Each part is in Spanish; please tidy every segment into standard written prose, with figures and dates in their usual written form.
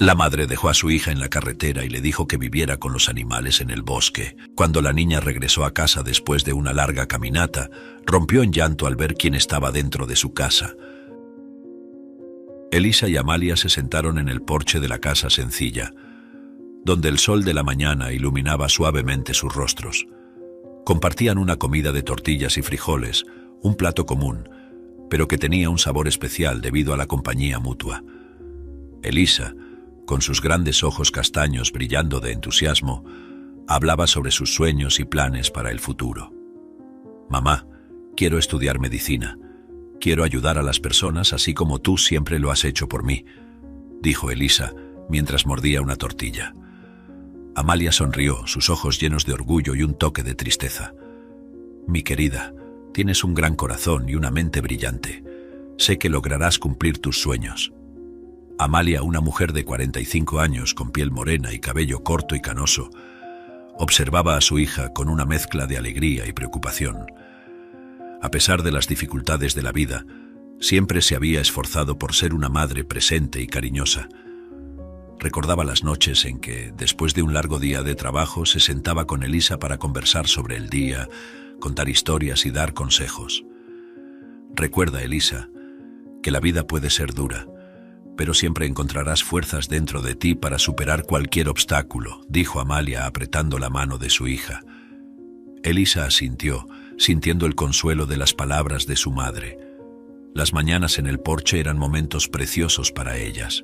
La madre dejó a su hija en la carretera y le dijo que viviera con los animales en el bosque. Cuando la niña regresó a casa después de una larga caminata, rompió en llanto al ver quién estaba dentro de su casa. Elisa y Amalia se sentaron en el porche de la casa sencilla, donde el sol de la mañana iluminaba suavemente sus rostros. Compartían una comida de tortillas y frijoles, un plato común, pero que tenía un sabor especial debido a la compañía mutua. Elisa, con sus grandes ojos castaños brillando de entusiasmo, hablaba sobre sus sueños y planes para el futuro. «Mamá, quiero estudiar medicina. Quiero ayudar a las personas así como tú siempre lo has hecho por mí», dijo Elisa mientras mordía una tortilla. Amalia sonrió, sus ojos llenos de orgullo y un toque de tristeza. «Mi querida, tienes un gran corazón y una mente brillante. Sé que lograrás cumplir tus sueños». Amalia, una mujer de 45 años con piel morena y cabello corto y canoso, observaba a su hija con una mezcla de alegría y preocupación. A pesar de las dificultades de la vida, siempre se había esforzado por ser una madre presente y cariñosa. Recordaba las noches en que, después de un largo día de trabajo, se sentaba con Elisa para conversar sobre el día, contar historias y dar consejos. «Recuerda, Elisa, que la vida puede ser dura, pero siempre encontrarás fuerzas dentro de ti para superar cualquier obstáculo», dijo Amalia apretando la mano de su hija. Elisa asintió, sintiendo el consuelo de las palabras de su madre. Las mañanas en el porche eran momentos preciosos para ellas.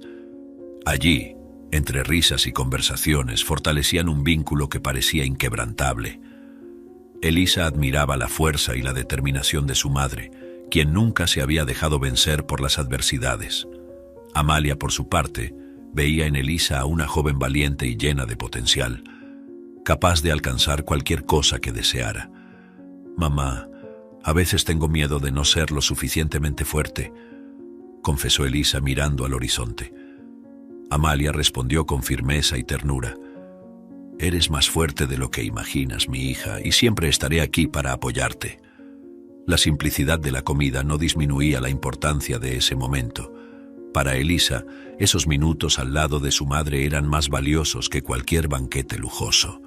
Allí, entre risas y conversaciones, fortalecían un vínculo que parecía inquebrantable. Elisa admiraba la fuerza y la determinación de su madre, quien nunca se había dejado vencer por las adversidades. Amalia, por su parte, veía en Elisa a una joven valiente y llena de potencial, capaz de alcanzar cualquier cosa que deseara. «Mamá, a veces tengo miedo de no ser lo suficientemente fuerte», confesó Elisa mirando al horizonte. Amalia respondió con firmeza y ternura. «Eres más fuerte de lo que imaginas, mi hija, y siempre estaré aquí para apoyarte». La simplicidad de la comida no disminuía la importancia de ese momento. Para Elisa, esos minutos al lado de su madre eran más valiosos que cualquier banquete lujoso.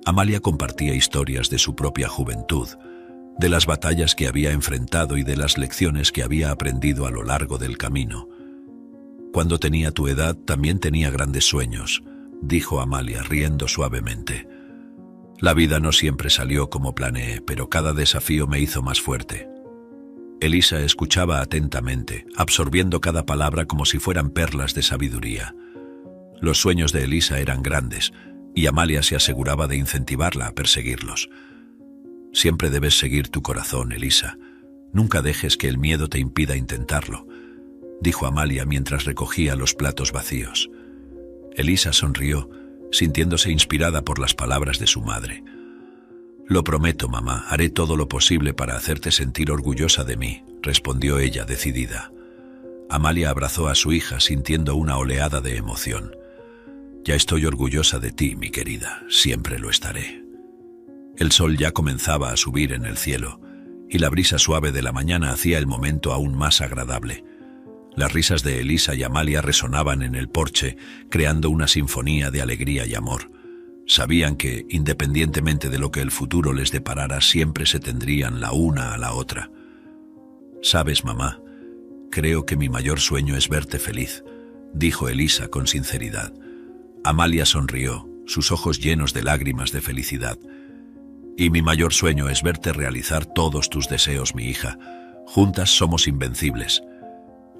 Amalia compartía historias de su propia juventud, de las batallas que había enfrentado y de las lecciones que había aprendido a lo largo del camino. «Cuando tenía tu edad también tenía grandes sueños», dijo Amalia riendo suavemente. «La vida no siempre salió como planeé, pero cada desafío me hizo más fuerte». Elisa escuchaba atentamente, absorbiendo cada palabra como si fueran perlas de sabiduría. Los sueños de Elisa eran grandes, y Amalia se aseguraba de incentivarla a perseguirlos. «Siempre debes seguir tu corazón, Elisa. Nunca dejes que el miedo te impida intentarlo», dijo Amalia mientras recogía los platos vacíos. Elisa sonrió, sintiéndose inspirada por las palabras de su madre. «Lo prometo, mamá, haré todo lo posible para hacerte sentir orgullosa de mí», respondió ella decidida. Amalia abrazó a su hija sintiendo una oleada de emoción. «Ya estoy orgullosa de ti, mi querida, siempre lo estaré». El sol ya comenzaba a subir en el cielo, y la brisa suave de la mañana hacía el momento aún más agradable. Las risas de Elisa y Amalia resonaban en el porche, creando una sinfonía de alegría y amor. Sabían que, independientemente de lo que el futuro les deparara, siempre se tendrían la una a la otra. «Sabes, mamá, creo que mi mayor sueño es verte feliz», dijo Elisa con sinceridad. Amalia sonrió, sus ojos llenos de lágrimas de felicidad. «Y mi mayor sueño es verte realizar todos tus deseos, mi hija. Juntas somos invencibles».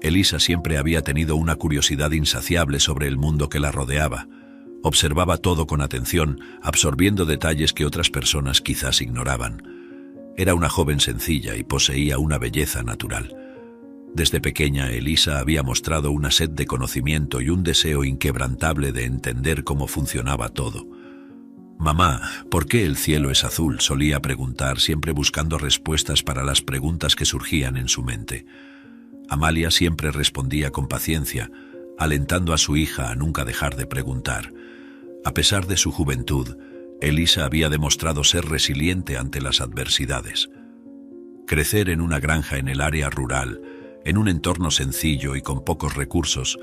Elisa siempre había tenido una curiosidad insaciable sobre el mundo que la rodeaba. Observaba todo con atención, absorbiendo detalles que otras personas quizás ignoraban. Era una joven sencilla y poseía una belleza natural. Desde pequeña, Elisa había mostrado una sed de conocimiento y un deseo inquebrantable de entender cómo funcionaba todo. «Mamá, ¿por qué el cielo es azul?», solía preguntar, siempre buscando respuestas para las preguntas que surgían en su mente. Amalia siempre respondía con paciencia, alentando a su hija a nunca dejar de preguntar. A pesar de su juventud, Elisa había demostrado ser resiliente ante las adversidades. Crecer en una granja en el área rural, en un entorno sencillo y con pocos recursos,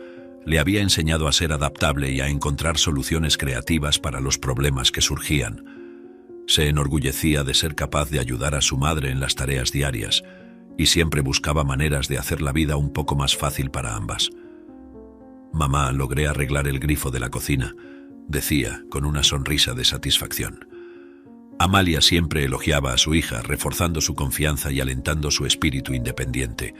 le había enseñado a ser adaptable y a encontrar soluciones creativas para los problemas que surgían. Se enorgullecía de ser capaz de ayudar a su madre en las tareas diarias y siempre buscaba maneras de hacer la vida un poco más fácil para ambas. «Mamá, logré arreglar el grifo de la cocina», decía, con una sonrisa de satisfacción. Amalia siempre elogiaba a su hija, reforzando su confianza y alentando su espíritu independiente.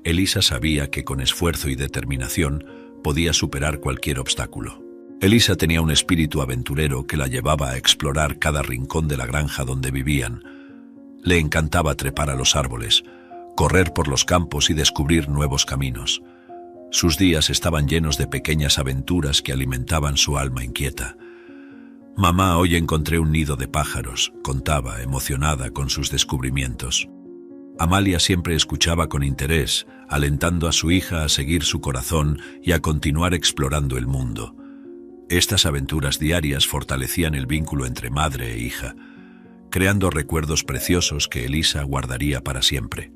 Elisa sabía que con esfuerzo y determinación podía superar cualquier obstáculo. Elisa tenía un espíritu aventurero que la llevaba a explorar cada rincón de la granja donde vivían. Le encantaba trepar a los árboles, correr por los campos y descubrir nuevos caminos. Sus días estaban llenos de pequeñas aventuras que alimentaban su alma inquieta. «Mamá, hoy encontré un nido de pájaros», contaba, emocionada con sus descubrimientos. Amalia siempre escuchaba con interés, alentando a su hija a seguir su corazón y a continuar explorando el mundo. Estas aventuras diarias fortalecían el vínculo entre madre e hija, creando recuerdos preciosos que Elisa guardaría para siempre.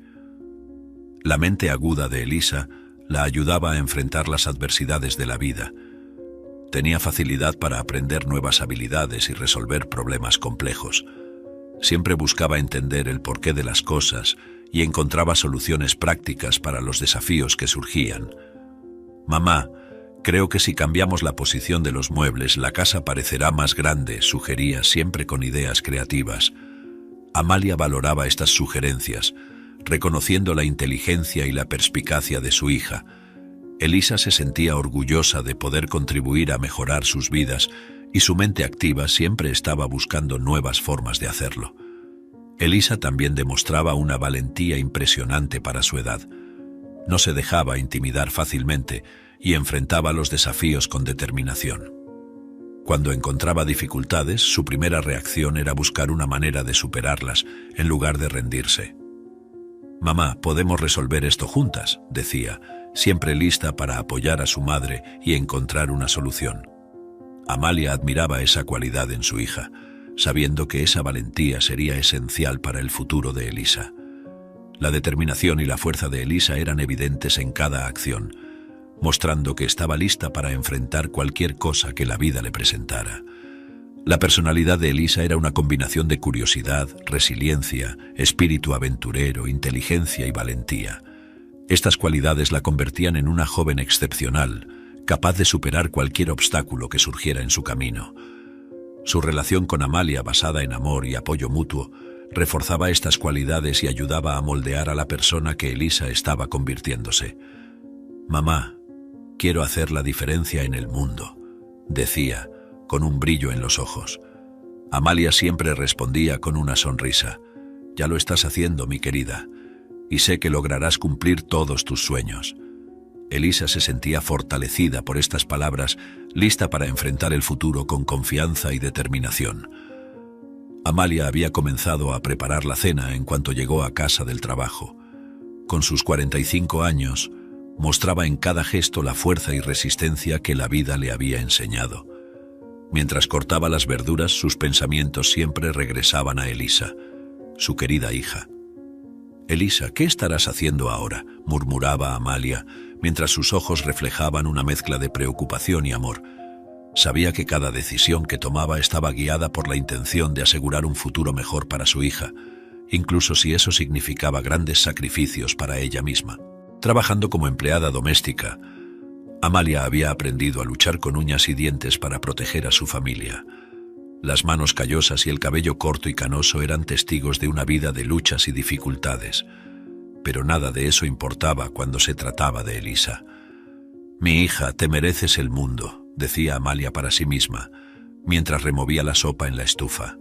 La mente aguda de Elisa la ayudaba a enfrentar las adversidades de la vida. Tenía facilidad para aprender nuevas habilidades y resolver problemas complejos. Siempre buscaba entender el porqué de las cosas y encontraba soluciones prácticas para los desafíos que surgían. «Mamá, creo que si cambiamos la posición de los muebles, la casa parecerá más grande», sugería, siempre con ideas creativas. Amalia valoraba estas sugerencias, reconociendo la inteligencia y la perspicacia de su hija. Elisa se sentía orgullosa de poder contribuir a mejorar sus vidas y su mente activa siempre estaba buscando nuevas formas de hacerlo. Elisa también demostraba una valentía impresionante para su edad. No se dejaba intimidar fácilmente y enfrentaba los desafíos con determinación. Cuando encontraba dificultades, su primera reacción era buscar una manera de superarlas en lugar de rendirse. «Mamá, podemos resolver esto juntas», decía, siempre lista para apoyar a su madre y encontrar una solución. Amalia admiraba esa cualidad en su hija, sabiendo que esa valentía sería esencial para el futuro de Elisa. La determinación y la fuerza de Elisa eran evidentes en cada acción, mostrando que estaba lista para enfrentar cualquier cosa que la vida le presentara. La personalidad de Elisa era una combinación de curiosidad, resiliencia, espíritu aventurero, inteligencia y valentía. Estas cualidades la convertían en una joven excepcional, capaz de superar cualquier obstáculo que surgiera en su camino. Su relación con Amalia, basada en amor y apoyo mutuo, reforzaba estas cualidades y ayudaba a moldear a la persona que Elisa estaba convirtiéndose. «Mamá, quiero hacer la diferencia en el mundo», decía, con un brillo en los ojos. Amalia siempre respondía con una sonrisa. «Ya lo estás haciendo, mi querida, y sé que lograrás cumplir todos tus sueños». Elisa se sentía fortalecida por estas palabras, lista para enfrentar el futuro con confianza y determinación. Amalia había comenzado a preparar la cena en cuanto llegó a casa del trabajo. Con sus 45 años, mostraba en cada gesto la fuerza y resistencia que la vida le había enseñado. Mientras cortaba las verduras, sus pensamientos siempre regresaban a Elisa, su querida hija. «Elisa, ¿qué estarás haciendo ahora?», murmuraba Amalia, mientras sus ojos reflejaban una mezcla de preocupación y amor. Sabía que cada decisión que tomaba estaba guiada por la intención de asegurar un futuro mejor para su hija, incluso si eso significaba grandes sacrificios para ella misma. Trabajando como empleada doméstica, Amalia había aprendido a luchar con uñas y dientes para proteger a su familia. Las manos callosas y el cabello corto y canoso eran testigos de una vida de luchas y dificultades, pero nada de eso importaba cuando se trataba de Elisa. «Mi hija, te mereces el mundo», decía Amalia para sí misma, mientras removía la sopa en la estufa.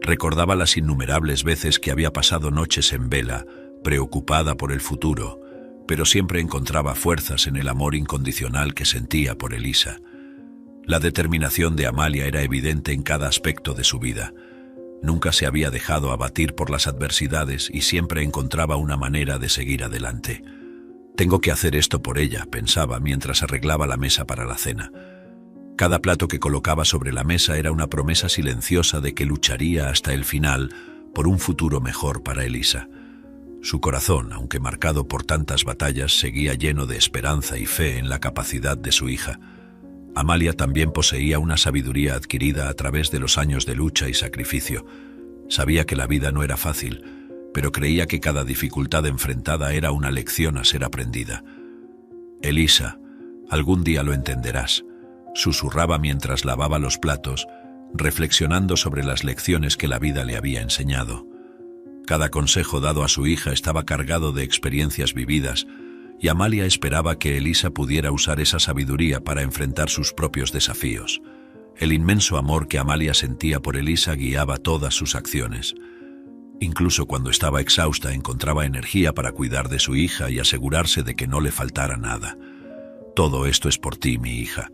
Recordaba las innumerables veces que había pasado noches en vela, preocupada por el futuro, pero siempre encontraba fuerzas en el amor incondicional que sentía por Elisa. La determinación de Amalia era evidente en cada aspecto de su vida. Nunca se había dejado abatir por las adversidades y siempre encontraba una manera de seguir adelante. «Tengo que hacer esto por ella», pensaba mientras arreglaba la mesa para la cena. Cada plato que colocaba sobre la mesa era una promesa silenciosa de que lucharía hasta el final por un futuro mejor para Elisa. Su corazón, aunque marcado por tantas batallas, seguía lleno de esperanza y fe en la capacidad de su hija. Amalia también poseía una sabiduría adquirida a través de los años de lucha y sacrificio. Sabía que la vida no era fácil, pero creía que cada dificultad enfrentada era una lección a ser aprendida. «Elisa, algún día lo entenderás», susurraba mientras lavaba los platos, reflexionando sobre las lecciones que la vida le había enseñado. Cada consejo dado a su hija estaba cargado de experiencias vividas, y Amalia esperaba que Elisa pudiera usar esa sabiduría para enfrentar sus propios desafíos. El inmenso amor que Amalia sentía por Elisa guiaba todas sus acciones. Incluso cuando estaba exhausta, encontraba energía para cuidar de su hija y asegurarse de que no le faltara nada. «Todo esto es por ti, mi hija»,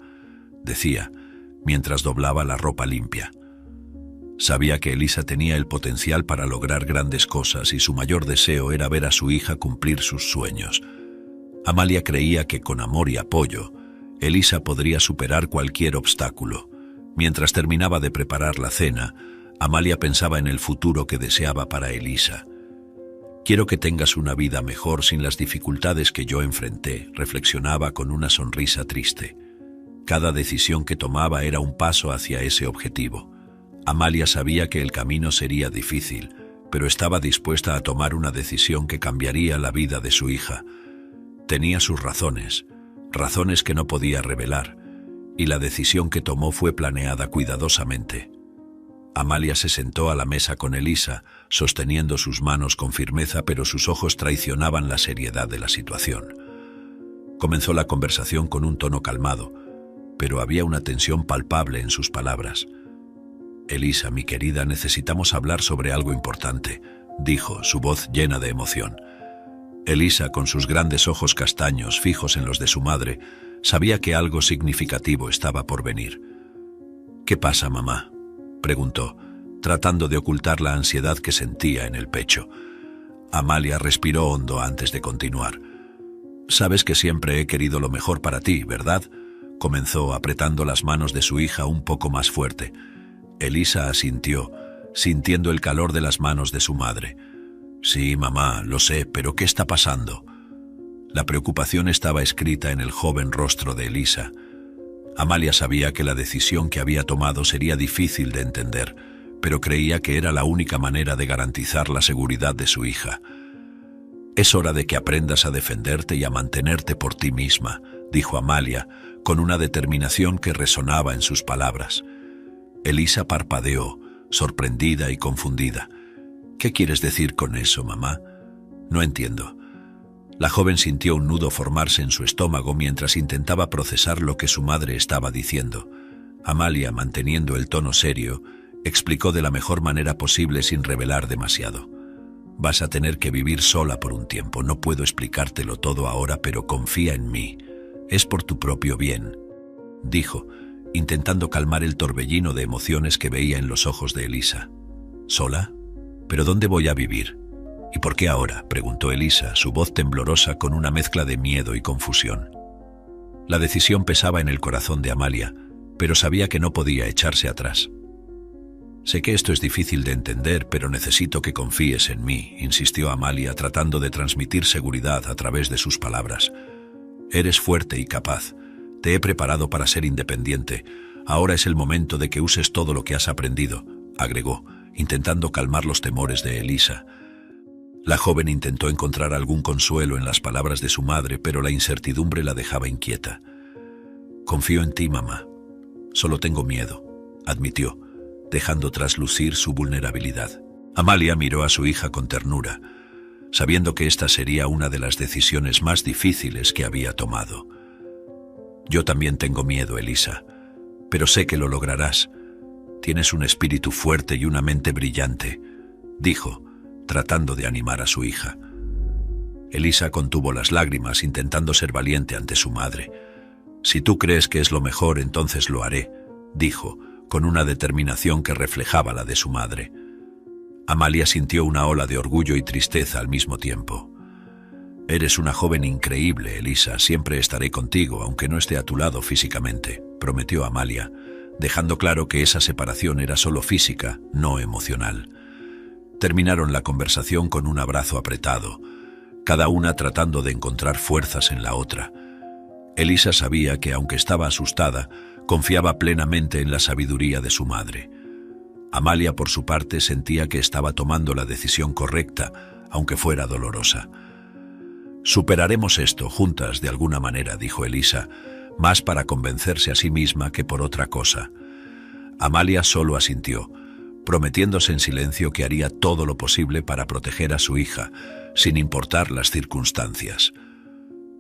decía, mientras doblaba la ropa limpia. Sabía que Elisa tenía el potencial para lograr grandes cosas y su mayor deseo era ver a su hija cumplir sus sueños. Amalia creía que con amor y apoyo, Elisa podría superar cualquier obstáculo. Mientras terminaba de preparar la cena, Amalia pensaba en el futuro que deseaba para Elisa. «Quiero que tengas una vida mejor sin las dificultades que yo enfrenté», reflexionaba con una sonrisa triste. Cada decisión que tomaba era un paso hacia ese objetivo. Amalia sabía que el camino sería difícil, pero estaba dispuesta a tomar una decisión que cambiaría la vida de su hija. Tenía sus razones, razones que no podía revelar, y la decisión que tomó fue planeada cuidadosamente. Amalia se sentó a la mesa con Elisa, sosteniendo sus manos con firmeza, pero sus ojos traicionaban la seriedad de la situación. Comenzó la conversación con un tono calmado, pero había una tensión palpable en sus palabras. «Elisa, mi querida, necesitamos hablar sobre algo importante», dijo, su voz llena de emoción. Elisa, con sus grandes ojos castaños fijos en los de su madre, sabía que algo significativo estaba por venir. «¿Qué pasa, mamá?», preguntó, tratando de ocultar la ansiedad que sentía en el pecho. Amalia respiró hondo antes de continuar. «Sabes que siempre he querido lo mejor para ti, ¿verdad?», comenzó, apretando las manos de su hija un poco más fuerte. Elisa asintió, sintiendo el calor de las manos de su madre. «Sí, mamá, lo sé, pero ¿qué está pasando?». La preocupación estaba escrita en el joven rostro de Elisa. Amalia sabía que la decisión que había tomado sería difícil de entender, pero creía que era la única manera de garantizar la seguridad de su hija. «Es hora de que aprendas a defenderte y a mantenerte por ti misma», dijo Amalia, con una determinación que resonaba en sus palabras. Elisa parpadeó, sorprendida y confundida. «¿Qué quieres decir con eso, mamá? No entiendo». La joven sintió un nudo formarse en su estómago mientras intentaba procesar lo que su madre estaba diciendo. Amalia, manteniendo el tono serio, explicó de la mejor manera posible sin revelar demasiado. «Vas a tener que vivir sola por un tiempo. No puedo explicártelo todo ahora, pero confía en mí. Es por tu propio bien», dijo, intentando calmar el torbellino de emociones que veía en los ojos de Elisa. «¿Sola? ¿Pero dónde voy a vivir? ¿Y por qué ahora?», preguntó Elisa, su voz temblorosa con una mezcla de miedo y confusión. La decisión pesaba en el corazón de Amalia, pero sabía que no podía echarse atrás. «Sé que esto es difícil de entender, pero necesito que confíes en mí», insistió Amalia, tratando de transmitir seguridad a través de sus palabras. «Eres fuerte y capaz. Te he preparado para ser independiente. Ahora es el momento de que uses todo lo que has aprendido», agregó, intentando calmar los temores de Elisa. La joven intentó encontrar algún consuelo en las palabras de su madre, pero la incertidumbre la dejaba inquieta. «Confío en ti, mamá. Solo tengo miedo», admitió, dejando traslucir su vulnerabilidad. Amalia miró a su hija con ternura, sabiendo que esta sería una de las decisiones más difíciles que había tomado. «Yo también tengo miedo, Elisa, pero sé que lo lograrás. Tienes un espíritu fuerte y una mente brillante», dijo, tratando de animar a su hija. Elisa contuvo las lágrimas, intentando ser valiente ante su madre. «Si tú crees que es lo mejor, entonces lo haré», dijo, con una determinación que reflejaba la de su madre. Amalia sintió una ola de orgullo y tristeza al mismo tiempo. «Eres una joven increíble, Elisa. Siempre estaré contigo, aunque no esté a tu lado físicamente», prometió Amalia, dejando claro que esa separación era solo física, no emocional. Terminaron la conversación con un abrazo apretado, cada una tratando de encontrar fuerzas en la otra. Elisa sabía que, aunque estaba asustada, confiaba plenamente en la sabiduría de su madre. Amalia, por su parte, sentía que estaba tomando la decisión correcta, aunque fuera dolorosa. «Superaremos esto juntas de alguna manera», dijo Elisa, más para convencerse a sí misma que por otra cosa. Amalia solo asintió, prometiéndose en silencio que haría todo lo posible para proteger a su hija, sin importar las circunstancias.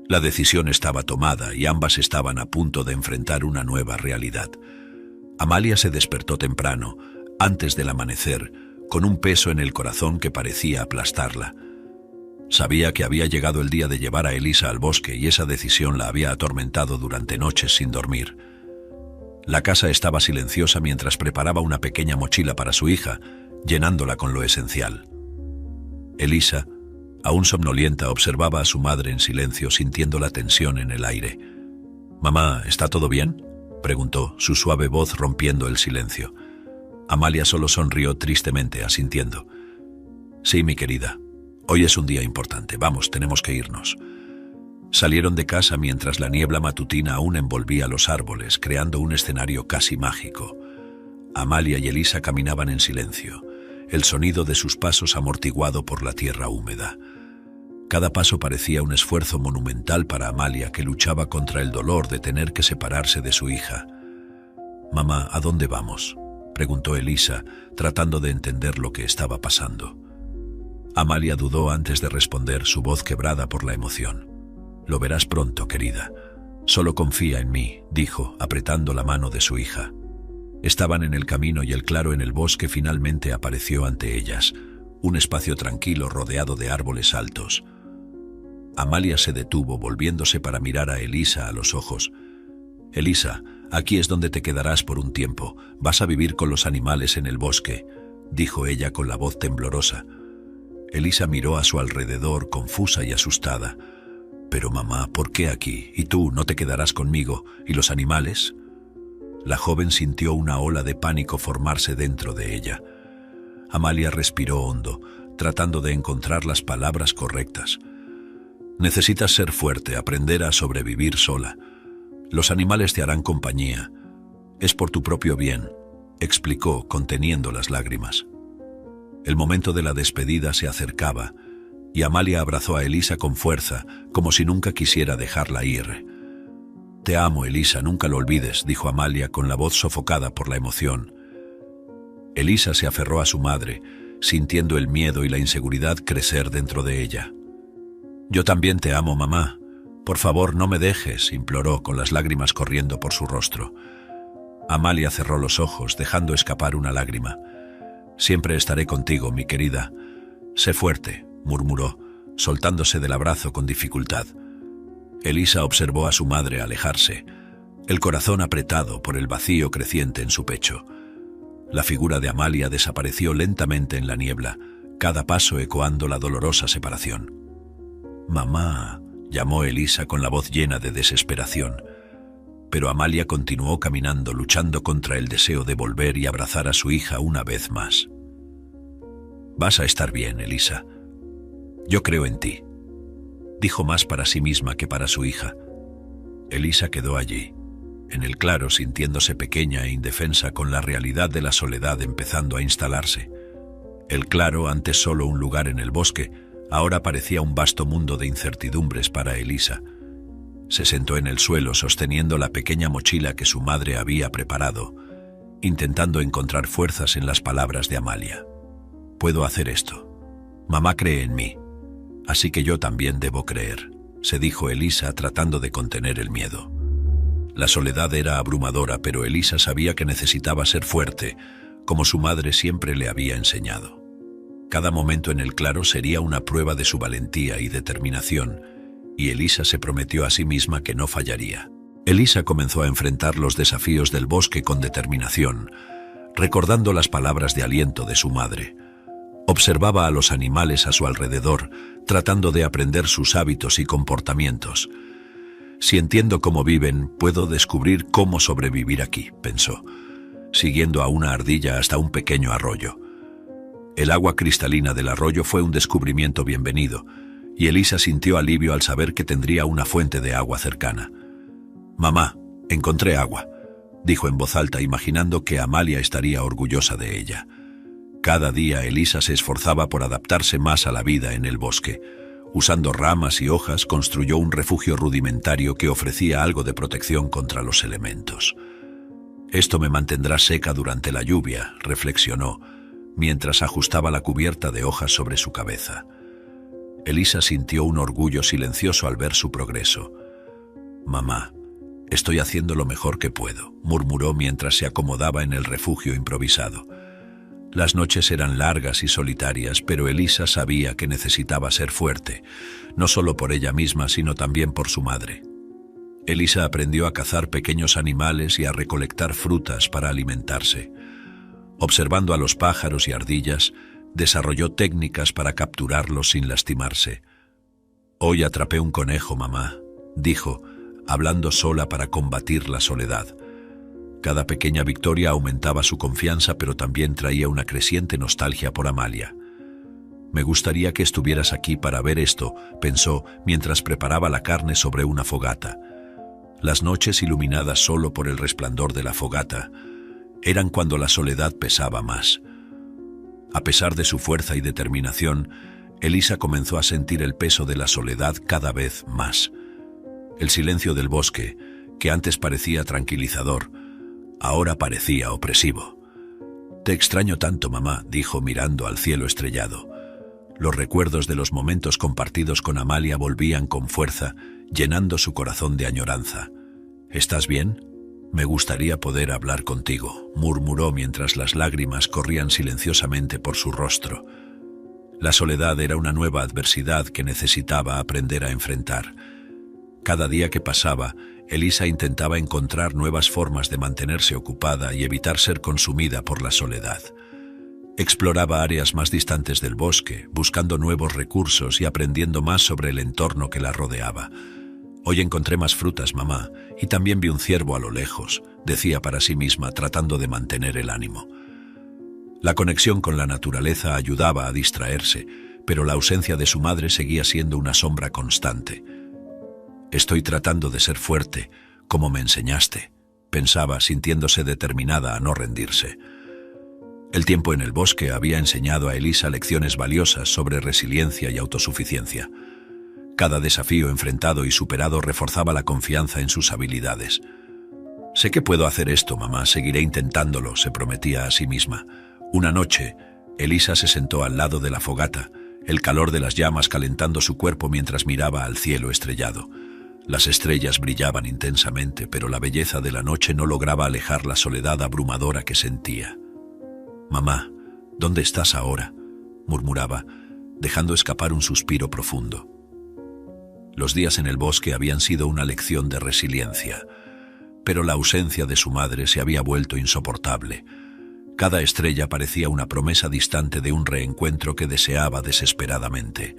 La decisión estaba tomada y ambas estaban a punto de enfrentar una nueva realidad. Amalia se despertó temprano, antes del amanecer, con un peso en el corazón que parecía aplastarla. Sabía que había llegado el día de llevar a Elisa al bosque y esa decisión la había atormentado durante noches sin dormir. La casa estaba silenciosa mientras preparaba una pequeña mochila para su hija, llenándola con lo esencial. Elisa, aún somnolienta, observaba a su madre en silencio, sintiendo la tensión en el aire. «Mamá, ¿está todo bien?», preguntó, su suave voz rompiendo el silencio. Amalia solo sonrió tristemente, asintiendo. «Sí, mi querida. Hoy es un día importante. Vamos, tenemos que irnos». Salieron de casa mientras la niebla matutina aún envolvía los árboles, creando un escenario casi mágico. Amalia y Elisa caminaban en silencio, el sonido de sus pasos amortiguado por la tierra húmeda. Cada paso parecía un esfuerzo monumental para Amalia, que luchaba contra el dolor de tener que separarse de su hija. «Mamá, ¿a dónde vamos?», preguntó Elisa, tratando de entender lo que estaba pasando. Amalia dudó antes de responder, su voz quebrada por la emoción. «Lo verás pronto, querida. Solo confía en mí», dijo, apretando la mano de su hija. Estaban en el camino y el claro en el bosque finalmente apareció ante ellas, un espacio tranquilo rodeado de árboles altos. Amalia se detuvo, volviéndose para mirar a Elisa a los ojos. «Elisa, aquí es donde te quedarás por un tiempo. Vas a vivir con los animales en el bosque», dijo ella con la voz temblorosa. Elisa miró a su alrededor, confusa y asustada. «Pero mamá, ¿por qué aquí? ¿Y tú no te quedarás conmigo? ¿Y los animales?». La joven sintió una ola de pánico formarse dentro de ella. Amalia respiró hondo, tratando de encontrar las palabras correctas. «Necesitas ser fuerte, aprender a sobrevivir sola. Los animales te harán compañía. Es por tu propio bien», explicó, conteniendo las lágrimas. El momento de la despedida se acercaba, y Amalia abrazó a Elisa con fuerza, como si nunca quisiera dejarla ir. «Te amo, Elisa, nunca lo olvides», dijo Amalia con la voz sofocada por la emoción. Elisa se aferró a su madre, sintiendo el miedo y la inseguridad crecer dentro de ella. «Yo también te amo, mamá. Por favor, no me dejes», imploró, con las lágrimas corriendo por su rostro. Amalia cerró los ojos, dejando escapar una lágrima. «Siempre estaré contigo, mi querida. Sé fuerte», murmuró, soltándose del abrazo con dificultad. Elisa observó a su madre alejarse, el corazón apretado por el vacío creciente en su pecho. La figura de Amalia desapareció lentamente en la niebla, cada paso ecoando la dolorosa separación. «Mamá», llamó Elisa con la voz llena de desesperación. Pero Amalia continuó caminando, luchando contra el deseo de volver y abrazar a su hija una vez más. «Vas a estar bien, Elisa. Yo creo en ti», dijo más para sí misma que para su hija. Elisa quedó allí, en el claro, sintiéndose pequeña e indefensa, con la realidad de la soledad empezando a instalarse. El claro, antes solo un lugar en el bosque, ahora parecía un vasto mundo de incertidumbres para Elisa. Se sentó en el suelo sosteniendo la pequeña mochila que su madre había preparado, intentando encontrar fuerzas en las palabras de Amalia. «Puedo hacer esto. Mamá cree en mí. Así que yo también debo creer», se dijo Elisa, tratando de contener el miedo. La soledad era abrumadora, pero Elisa sabía que necesitaba ser fuerte, como su madre siempre le había enseñado. Cada momento en el claro sería una prueba de su valentía y determinación, y Elisa se prometió a sí misma que no fallaría. Elisa comenzó a enfrentar los desafíos del bosque con determinación, recordando las palabras de aliento de su madre. Observaba a los animales a su alrededor, tratando de aprender sus hábitos y comportamientos. «Si entiendo cómo viven, puedo descubrir cómo sobrevivir aquí», pensó, siguiendo a una ardilla hasta un pequeño arroyo. El agua cristalina del arroyo fue un descubrimiento bienvenido, y Elisa sintió alivio al saber que tendría una fuente de agua cercana. «Mamá, encontré agua», dijo en voz alta, imaginando que Amalia estaría orgullosa de ella. Cada día Elisa se esforzaba por adaptarse más a la vida en el bosque. Usando ramas y hojas, construyó un refugio rudimentario que ofrecía algo de protección contra los elementos. «Esto me mantendrá seca durante la lluvia», reflexionó, mientras ajustaba la cubierta de hojas sobre su cabeza. Elisa sintió un orgullo silencioso al ver su progreso. «Mamá, estoy haciendo lo mejor que puedo», murmuró mientras se acomodaba en el refugio improvisado. Las noches eran largas y solitarias, pero Elisa sabía que necesitaba ser fuerte, no solo por ella misma, sino también por su madre. Elisa aprendió a cazar pequeños animales y a recolectar frutas para alimentarse. Observando a los pájaros y ardillas, desarrolló técnicas para capturarlos sin lastimarse. «Hoy atrapé un conejo, mamá», dijo, hablando sola para combatir la soledad. Cada pequeña victoria aumentaba su confianza, pero también traía una creciente nostalgia por Amalia. «Me gustaría que estuvieras aquí para ver esto», pensó mientras preparaba la carne sobre una fogata. Las noches, iluminadas solo por el resplandor de la fogata, eran cuando la soledad pesaba más. A pesar de su fuerza y determinación, Elisa comenzó a sentir el peso de la soledad cada vez más. El silencio del bosque, que antes parecía tranquilizador, ahora parecía opresivo. «Te extraño tanto, mamá», dijo mirando al cielo estrellado. Los recuerdos de los momentos compartidos con Amalia volvían con fuerza, llenando su corazón de añoranza. «¿Estás bien? Me gustaría poder hablar contigo», murmuró mientras las lágrimas corrían silenciosamente por su rostro. La soledad era una nueva adversidad que necesitaba aprender a enfrentar. Cada día que pasaba, Elisa intentaba encontrar nuevas formas de mantenerse ocupada y evitar ser consumida por la soledad. Exploraba áreas más distantes del bosque, buscando nuevos recursos y aprendiendo más sobre el entorno que la rodeaba. «Hoy encontré más frutas, mamá, y también vi un ciervo a lo lejos», decía para sí misma, tratando de mantener el ánimo. La conexión con la naturaleza ayudaba a distraerse, pero la ausencia de su madre seguía siendo una sombra constante. «Estoy tratando de ser fuerte, como me enseñaste», pensaba, sintiéndose determinada a no rendirse. El tiempo en el bosque había enseñado a Elisa lecciones valiosas sobre resiliencia y autosuficiencia. Cada desafío enfrentado y superado reforzaba la confianza en sus habilidades. «Sé que puedo hacer esto, mamá, seguiré intentándolo», se prometía a sí misma. Una noche, Elisa se sentó al lado de la fogata, el calor de las llamas calentando su cuerpo mientras miraba al cielo estrellado. Las estrellas brillaban intensamente, pero la belleza de la noche no lograba alejar la soledad abrumadora que sentía. «Mamá, ¿dónde estás ahora?», murmuraba, dejando escapar un suspiro profundo. Los días en el bosque habían sido una lección de resiliencia, pero la ausencia de su madre se había vuelto insoportable. Cada estrella parecía una promesa distante de un reencuentro que deseaba desesperadamente.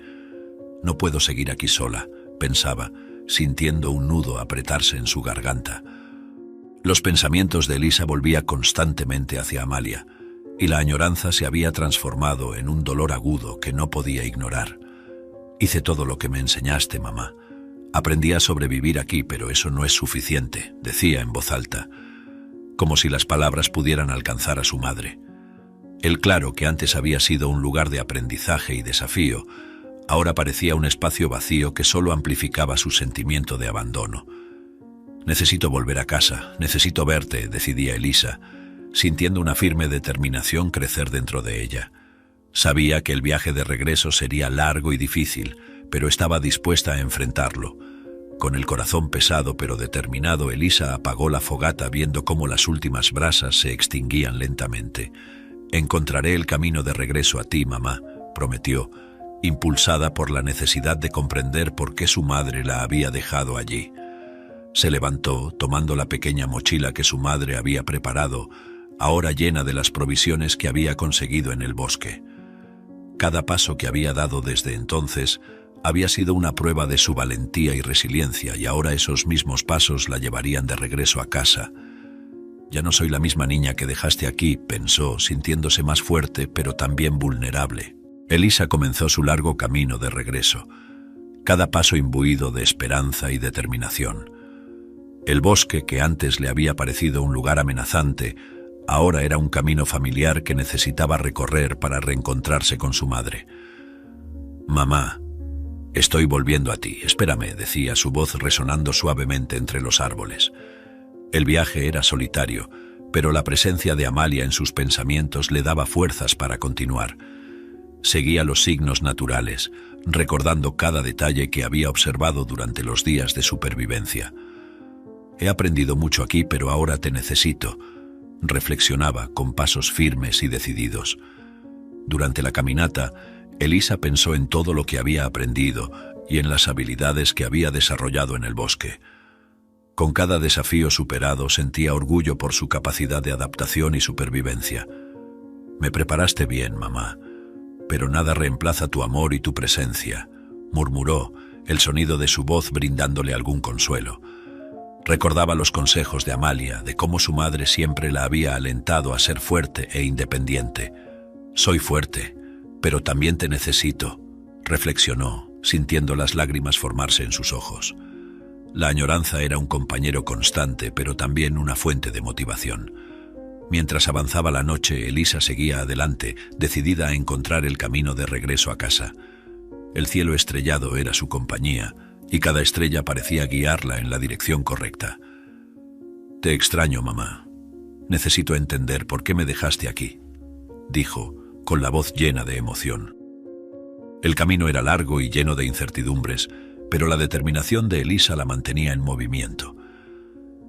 «No puedo seguir aquí sola», pensaba, sintiendo un nudo apretarse en su garganta. Los pensamientos de Elisa volvían constantemente hacia Amalia, y la añoranza se había transformado en un dolor agudo que no podía ignorar. «Hice todo lo que me enseñaste, mamá. Aprendí a sobrevivir aquí, pero eso no es suficiente», decía en voz alta, como si las palabras pudieran alcanzar a su madre. El claro, que antes había sido un lugar de aprendizaje y desafío, ahora parecía un espacio vacío que solo amplificaba su sentimiento de abandono. «Necesito volver a casa, necesito verte», decidía Elisa, sintiendo una firme determinación crecer dentro de ella. Sabía que el viaje de regreso sería largo y difícil, pero estaba dispuesta a enfrentarlo. Con el corazón pesado pero determinado, Elisa apagó la fogata viendo cómo las últimas brasas se extinguían lentamente. «Encontraré el camino de regreso a ti, mamá», prometió, impulsada por la necesidad de comprender por qué su madre la había dejado allí. Se levantó, tomando la pequeña mochila que su madre había preparado, ahora llena de las provisiones que había conseguido en el bosque. Cada paso que había dado desde entonces había sido una prueba de su valentía y resiliencia, y ahora esos mismos pasos la llevarían de regreso a casa. Ya no soy la misma niña que dejaste aquí, pensó, sintiéndose más fuerte, pero también vulnerable. Elisa comenzó su largo camino de regreso, cada paso imbuido de esperanza y determinación. El bosque, que antes le había parecido un lugar amenazante, ahora era un camino familiar que necesitaba recorrer para reencontrarse con su madre. «Mamá, estoy volviendo a ti, espérame», decía, su voz resonando suavemente entre los árboles. El viaje era solitario, pero la presencia de Amalia en sus pensamientos le daba fuerzas para continuar. Seguía los signos naturales, recordando cada detalle que había observado durante los días de supervivencia. «He aprendido mucho aquí, pero ahora te necesito», reflexionaba con pasos firmes y decididos. Durante la caminata, Elisa pensó en todo lo que había aprendido y en las habilidades que había desarrollado en el bosque. Con cada desafío superado sentía orgullo por su capacidad de adaptación y supervivencia. «Me preparaste bien, mamá, pero nada reemplaza tu amor y tu presencia», murmuró, el sonido de su voz brindándole algún consuelo. Recordaba los consejos de Amalia, de cómo su madre siempre la había alentado a ser fuerte e independiente. «Soy fuerte, pero también te necesito», reflexionó, sintiendo las lágrimas formarse en sus ojos. La añoranza era un compañero constante, pero también una fuente de motivación. Mientras avanzaba la noche, Elisa seguía adelante, decidida a encontrar el camino de regreso a casa. El cielo estrellado era su compañía, y cada estrella parecía guiarla en la dirección correcta. «Te extraño, mamá. Necesito entender por qué me dejaste aquí», dijo, con la voz llena de emoción. El camino era largo y lleno de incertidumbres, pero la determinación de Elisa la mantenía en movimiento.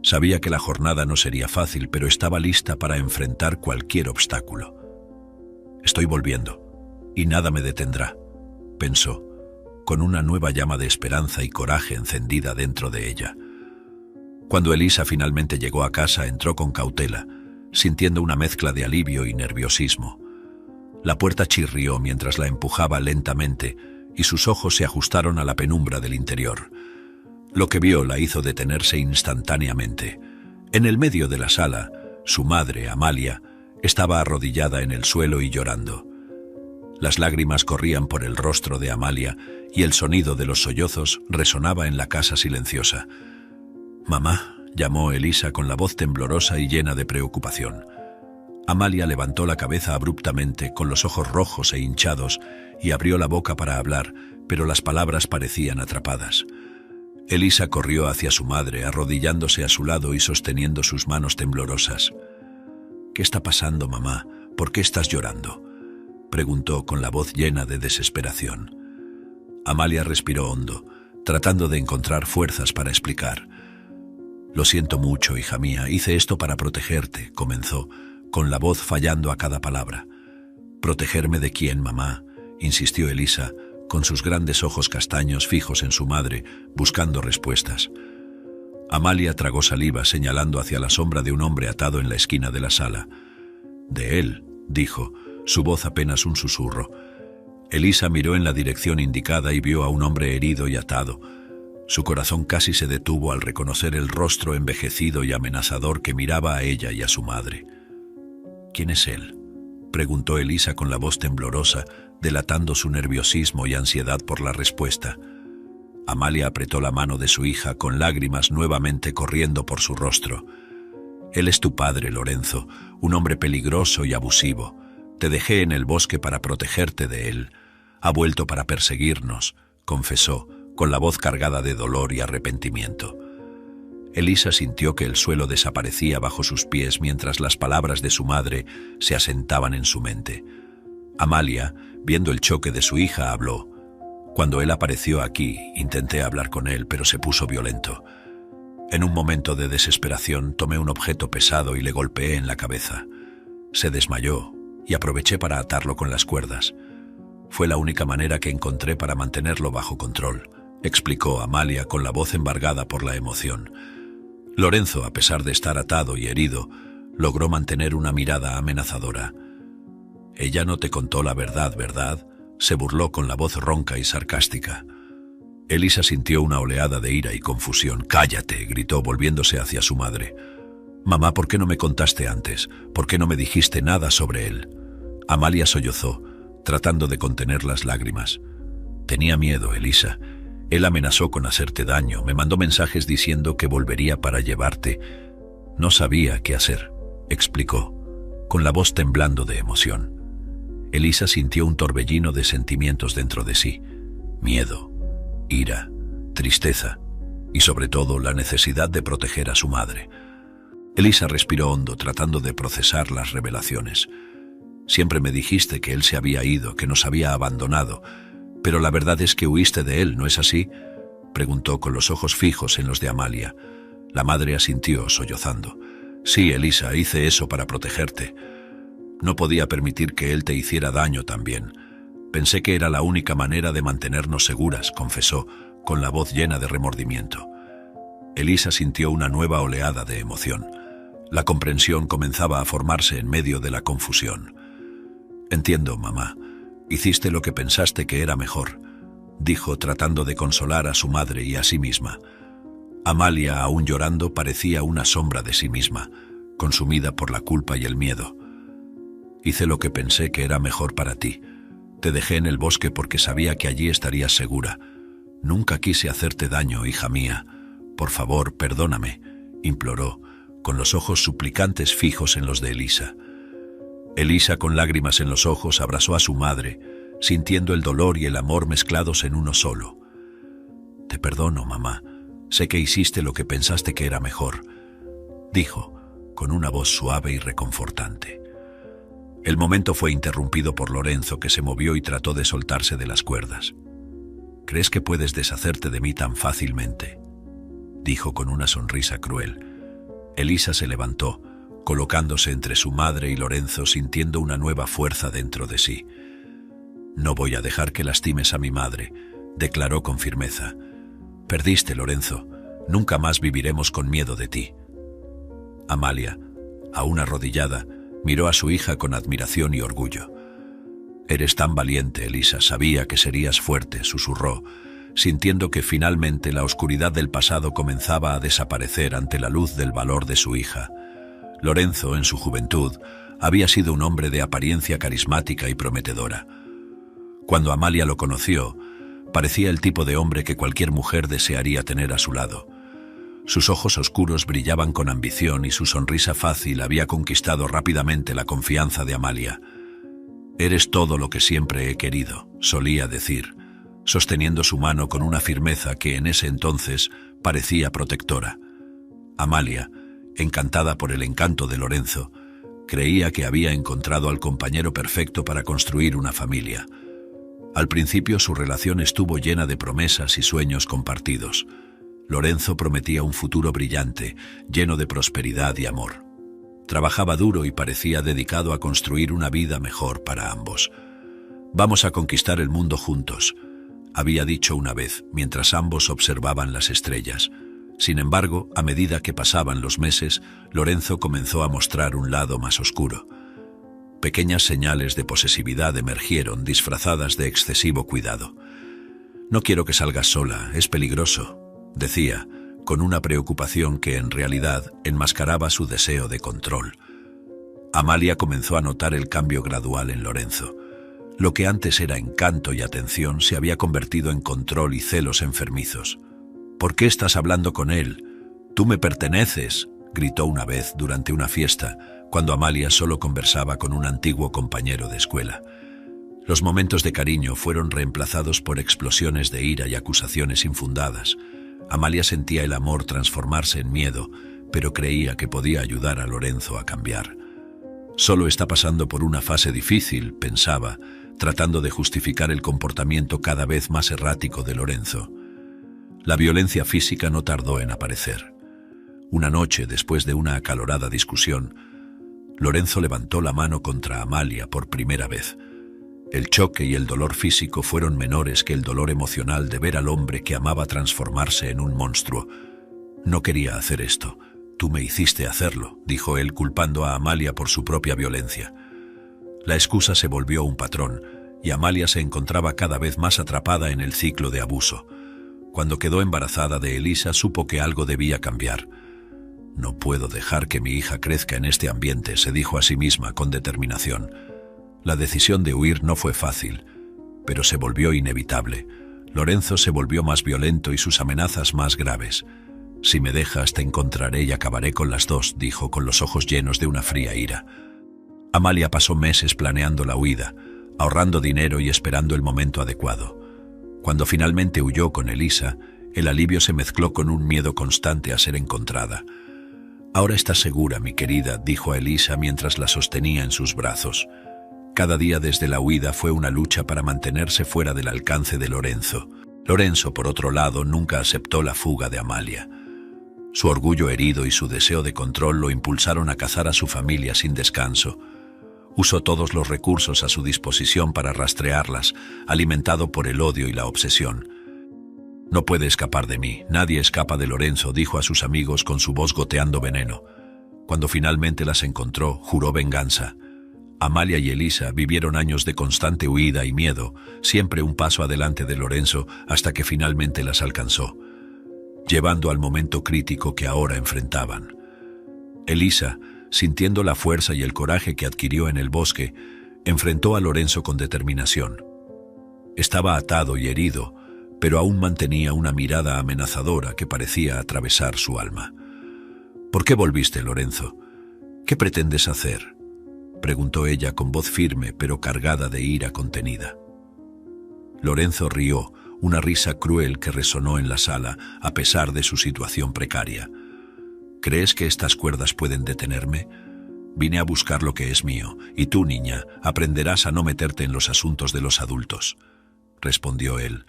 Sabía que la jornada no sería fácil, pero estaba lista para enfrentar cualquier obstáculo. «Estoy volviendo, y nada me detendrá», pensó, con una nueva llama de esperanza y coraje encendida dentro de ella. Cuando Elisa finalmente llegó a casa, entró con cautela, sintiendo una mezcla de alivio y nerviosismo. La puerta chirrió mientras la empujaba lentamente, y sus ojos se ajustaron a la penumbra del interior. Lo que vio la hizo detenerse instantáneamente. En el medio de la sala, su madre, Amalia, estaba arrodillada en el suelo y llorando. Las lágrimas corrían por el rostro de Amalia y el sonido de los sollozos resonaba en la casa silenciosa. «Mamá», llamó Elisa con la voz temblorosa y llena de preocupación. Amalia levantó la cabeza abruptamente, con los ojos rojos e hinchados, y abrió la boca para hablar, pero las palabras parecían atrapadas. Elisa corrió hacia su madre, arrodillándose a su lado y sosteniendo sus manos temblorosas. «¿Qué está pasando, mamá? ¿Por qué estás llorando?», preguntó con la voz llena de desesperación. Amalia respiró hondo, tratando de encontrar fuerzas para explicar. «Lo siento mucho, hija mía, hice esto para protegerte», comenzó, con la voz fallando a cada palabra. «¿Protegerme de quién, mamá?», insistió Elisa, con sus grandes ojos castaños fijos en su madre, buscando respuestas. Amalia tragó saliva, señalando hacia la sombra de un hombre atado en la esquina de la sala. «De él», dijo, su voz apenas un susurro. Elisa miró en la dirección indicada y vio a un hombre herido y atado. Su corazón casi se detuvo al reconocer el rostro envejecido y amenazador que miraba a ella y a su madre. «¿Quién es él?», preguntó Elisa con la voz temblorosa, delatando su nerviosismo y ansiedad por la respuesta. Amalia apretó la mano de su hija, con lágrimas nuevamente corriendo por su rostro. «Él es tu padre, Lorenzo, un hombre peligroso y abusivo. Te dejé en el bosque para protegerte de él. Ha vuelto para perseguirnos», confesó, con la voz cargada de dolor y arrepentimiento. Elisa sintió que el suelo desaparecía bajo sus pies mientras las palabras de su madre se asentaban en su mente. Amalia, viendo el choque de su hija, habló. «Cuando él apareció aquí, intenté hablar con él, pero se puso violento. En un momento de desesperación, tomé un objeto pesado y le golpeé en la cabeza. Se desmayó y aproveché para atarlo con las cuerdas. Fue la única manera que encontré para mantenerlo bajo control», explicó Amalia con la voz embargada por la emoción. Lorenzo, a pesar de estar atado y herido, logró mantener una mirada amenazadora. «Ella no te contó la verdad, ¿verdad?», se burló con la voz ronca y sarcástica. Elisa sintió una oleada de ira y confusión. «Cállate», gritó volviéndose hacia su madre. Mamá, ¿por qué no me contaste antes? ¿Por qué no me dijiste nada sobre él? Amalia sollozó, tratando de contener las lágrimas. Tenía miedo, Elisa. Él amenazó con hacerte daño, me mandó mensajes diciendo que volvería para llevarte. No sabía qué hacer, explicó, con la voz temblando de emoción. Elisa sintió un torbellino de sentimientos dentro de sí. Miedo, ira, tristeza y sobre todo la necesidad de proteger a su madre. Elisa respiró hondo, tratando de procesar las revelaciones. Siempre me dijiste que él se había ido, que nos había abandonado, pero la verdad es que huiste de él, ¿no es así?, preguntó con los ojos fijos en los de Amalia. La madre asintió, sollozando. Sí, Elisa, hice eso para protegerte. No podía permitir que él te hiciera daño también. Pensé que era la única manera de mantenernos seguras, confesó, con la voz llena de remordimiento. Elisa sintió una nueva oleada de emoción. La comprensión comenzaba a formarse en medio de la confusión. Entiendo, mamá. Hiciste lo que pensaste que era mejor, dijo, tratando de consolar a su madre y a sí misma. Amalia, aún llorando, parecía una sombra de sí misma, consumida por la culpa y el miedo. Hice lo que pensé que era mejor para ti. Te dejé en el bosque porque sabía que allí estarías segura. Nunca quise hacerte daño, hija mía. Por favor, perdóname, imploró, con los ojos suplicantes fijos en los de Elisa. Elisa, con lágrimas en los ojos, abrazó a su madre, sintiendo el dolor y el amor mezclados en uno solo. Te perdono, mamá. Sé que hiciste lo que pensaste que era mejor, dijo, con una voz suave y reconfortante. El momento fue interrumpido por Lorenzo, que se movió y trató de soltarse de las cuerdas. ¿Crees que puedes deshacerte de mí tan fácilmente?, dijo con una sonrisa cruel. Elisa se levantó, colocándose entre su madre y Lorenzo, sintiendo una nueva fuerza dentro de sí. No voy a dejar que lastimes a mi madre, declaró con firmeza. Perdiste, Lorenzo. Nunca más viviremos con miedo de ti. Amalia, aún arrodillada, miró a su hija con admiración y orgullo. Eres tan valiente, Elisa, sabía que serías fuerte, susurró, sintiendo que finalmente la oscuridad del pasado comenzaba a desaparecer ante la luz del valor de su hija. Lorenzo, en su juventud, había sido un hombre de apariencia carismática y prometedora. Cuando Amalia lo conoció, parecía el tipo de hombre que cualquier mujer desearía tener a su lado. Sus ojos oscuros brillaban con ambición y su sonrisa fácil había conquistado rápidamente la confianza de Amalia. Eres todo lo que siempre he querido, solía decir, sosteniendo su mano con una firmeza que en ese entonces parecía protectora. Amalia, encantada por el encanto de Lorenzo, creía que había encontrado al compañero perfecto para construir una familia. Al principio su relación estuvo llena de promesas y sueños compartidos. Lorenzo prometía un futuro brillante, lleno de prosperidad y amor. Trabajaba duro y parecía dedicado a construir una vida mejor para ambos. Vamos a conquistar el mundo juntos, había dicho una vez, mientras ambos observaban las estrellas. Sin embargo, a medida que pasaban los meses, Lorenzo comenzó a mostrar un lado más oscuro. Pequeñas señales de posesividad emergieron, disfrazadas de excesivo cuidado. No quiero que salgas sola, es peligroso, decía, con una preocupación que en realidad enmascaraba su deseo de control. Amalia comenzó a notar el cambio gradual en Lorenzo. Lo que antes era encanto y atención se había convertido en control y celos enfermizos. ¿Por qué estás hablando con él? Tú me perteneces, gritó una vez durante una fiesta, cuando Amalia solo conversaba con un antiguo compañero de escuela. Los momentos de cariño fueron reemplazados por explosiones de ira y acusaciones infundadas. Amalia sentía el amor transformarse en miedo, pero creía que podía ayudar a Lorenzo a cambiar. Solo está pasando por una fase difícil, pensaba, tratando de justificar el comportamiento cada vez más errático de Lorenzo. La violencia física no tardó en aparecer. Una noche, después de una acalorada discusión, Lorenzo levantó la mano contra Amalia por primera vez. El choque y el dolor físico fueron menores que el dolor emocional de ver al hombre que amaba transformarse en un monstruo. No quería hacer esto. Tú me hiciste hacerlo, dijo él, culpando a Amalia por su propia violencia. La excusa se volvió un patrón, y Amalia se encontraba cada vez más atrapada en el ciclo de abuso. Cuando quedó embarazada de Elisa, supo que algo debía cambiar. No puedo dejar que mi hija crezca en este ambiente, se dijo a sí misma con determinación. La decisión de huir no fue fácil, pero se volvió inevitable. Lorenzo se volvió más violento y sus amenazas más graves. «Si me dejas, te encontraré y acabaré con las dos», dijo con los ojos llenos de una fría ira. Amalia pasó meses planeando la huida, ahorrando dinero y esperando el momento adecuado. Cuando finalmente huyó con Elisa, el alivio se mezcló con un miedo constante a ser encontrada. «Ahora estás segura, mi querida», dijo a Elisa mientras la sostenía en sus brazos. Cada día desde la huida fue una lucha para mantenerse fuera del alcance de Lorenzo. Lorenzo, por otro lado, nunca aceptó la fuga de Amalia. Su orgullo herido y su deseo de control lo impulsaron a cazar a su familia sin descanso. Usó todos los recursos a su disposición para rastrearlas, alimentado por el odio y la obsesión. «No puede escapar de mí, nadie escapa de Lorenzo», dijo a sus amigos con su voz goteando veneno. Cuando finalmente las encontró, juró venganza. Amalia y Elisa vivieron años de constante huida y miedo, siempre un paso adelante de Lorenzo, hasta que finalmente las alcanzó, llevando al momento crítico que ahora enfrentaban. Elisa, sintiendo la fuerza y el coraje que adquirió en el bosque, enfrentó a Lorenzo con determinación. Estaba atado y herido, pero aún mantenía una mirada amenazadora que parecía atravesar su alma. «¿Por qué volviste, Lorenzo? ¿Qué pretendes hacer?», preguntó ella con voz firme pero cargada de ira contenida. Lorenzo rió, una risa cruel que resonó en la sala a pesar de su situación precaria. «¿Crees que estas cuerdas pueden detenerme? Vine a buscar lo que es mío, y tú, niña, aprenderás a no meterte en los asuntos de los adultos», respondió él,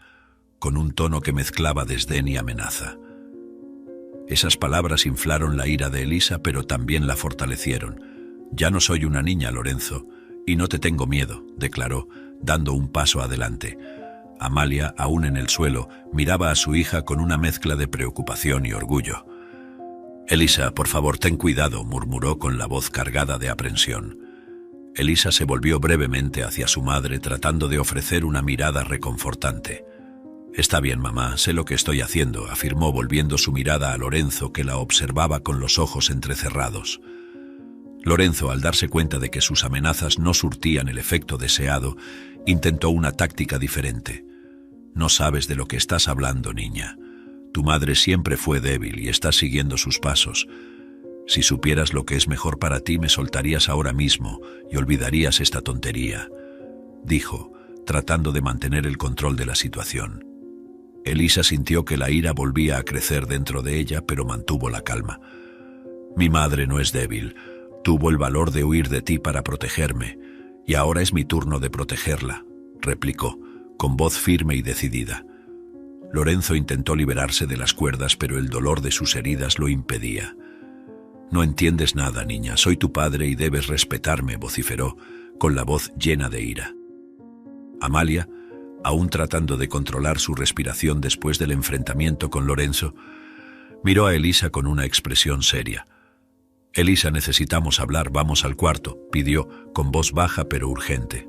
con un tono que mezclaba desdén y amenaza. Esas palabras inflaron la ira de Elisa, pero también la fortalecieron. «Ya no soy una niña, Lorenzo, y no te tengo miedo», declaró, dando un paso adelante. Amalia, aún en el suelo, miraba a su hija con una mezcla de preocupación y orgullo. «Elisa, por favor, ten cuidado», murmuró con la voz cargada de aprensión. Elisa se volvió brevemente hacia su madre tratando de ofrecer una mirada reconfortante. «Está bien, mamá, sé lo que estoy haciendo», afirmó volviendo su mirada a Lorenzo, que la observaba con los ojos entrecerrados. Lorenzo, al darse cuenta de que sus amenazas no surtían el efecto deseado, intentó una táctica diferente. «No sabes de lo que estás hablando, niña. Tu madre siempre fue débil y estás siguiendo sus pasos. Si supieras lo que es mejor para ti, me soltarías ahora mismo y olvidarías esta tontería», dijo, tratando de mantener el control de la situación. Elisa sintió que la ira volvía a crecer dentro de ella, pero mantuvo la calma. «Mi madre no es débil. Tuvo el valor de huir de ti para protegerme, y ahora es mi turno de protegerla», replicó, con voz firme y decidida. Lorenzo intentó liberarse de las cuerdas, pero el dolor de sus heridas lo impedía. «No entiendes nada, niña. Soy tu padre y debes respetarme», vociferó, con la voz llena de ira. Amalia, aún tratando de controlar su respiración después del enfrentamiento con Lorenzo, miró a Elisa con una expresión seria. «Elisa, necesitamos hablar, vamos al cuarto», pidió, con voz baja pero urgente.